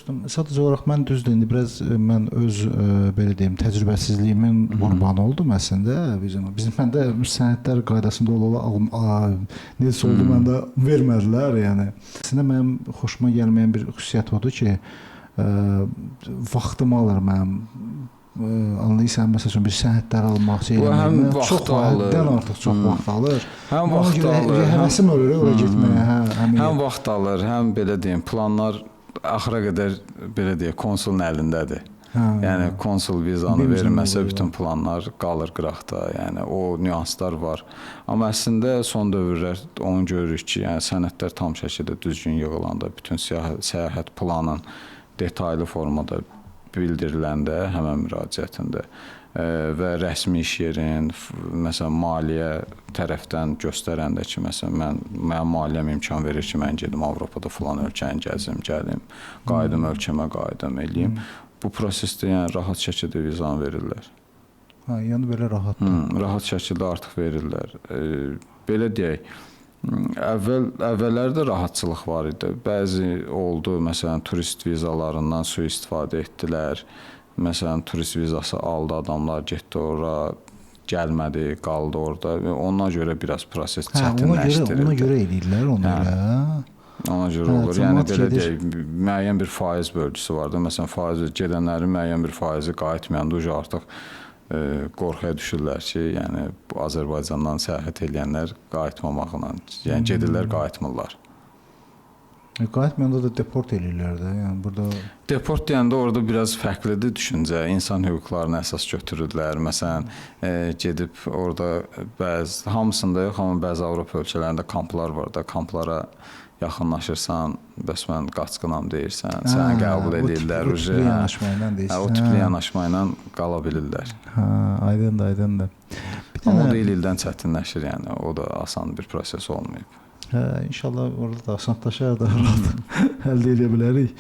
dostum. Sadəcə olaraq mən düzdür, indi biraz mən öz belə deyim, təcrübəsizliyimin qurbanı oldum əslində. Bizim məndə sənədlər qaydasında necə oldu məndə vermədilər, yəni. Əslində mənim xoşuma gəlməyən bir xüsusiyyət odur ki, vaxtımı alır mənim. Anlayırsan, məsələn, bir sənədlər almaq, eləmək, həddən artıq çox vaxt alır. Həm vaxt alır, həvəsim ölür ora getməyə, həm vaxt alır, həm belə deyim, planlar axıra qədər belə deyək, konsulun əlindədir. Yəni konsul vizanı verməsə bütün planlar qalır qıraqda. Yəni o nüanslar var. Amma əslində son dövrlər onu görürük ki, yəni sənədlər tam şəkildə düzgün yığılanda, bütün səyahət planın detallı formada bildiriləndə həmən müraciətində və rəsmi iş yerin, məsələn, maliyyə tərəfdən göstərəndə ki, məsələn, mənim maliyyəm imkan verir ki, mən gedim Avropada filan ölkəni gəzim, gəlim, qayıdım ölkəmə, qayıdım, eləyim. Bu prosesdə yəni rahat şəkildə vizanı verirlər. Yəni belə rahatdır. Rahat şəkildə artıq verirlər. Belə deyək, əvvəllərdə rahatçılıq var idi. Bəzi oldu, məsələn, turist vizalarından sui-istifadə etdilər. Məsələn, turist vizası aldı adamlar, getdi ora, gəlmədi, qaldı orada. Ona görə biraz proses çətinləşdirildi. Ona görə eləyirlər onu elə. Ona görə olur. Yəni belə deyək, müəyyən bir faiz bölgüsü var da. Məsələn, faiz gedənlərin müəyyən bir faizi qayıtmayanda artıq qorxuya düşürlər ki, yəni bu Azərbaycandan səyahət edənlər qayıtmamaqla, yəni gedirlər, qayıtmırlar. Qayıtmayanda da deport eləyirlər də. Yəni burada deport deyəndə orada biraz fərqlidir düşüncə. İnsan hüquqlarına əsas götürürlər. Məsələn, gedib orada hamısında yox, amma bəzi Avropa ölkələrində kamplar var da, kamplara yaxınlaşırsan, bəs mən qaçqınam deyirsən, səni qəbul edirlər. O tipli yanaşmayla deyirsən. O tipli yanaşmayla qala bilirlər. Aydındır. Amma o da il-ildən çətinləşir, yəni o da asan bir proses olmayıb. İnşallah orada da asanlaşar da rahat əldə edə bilərik.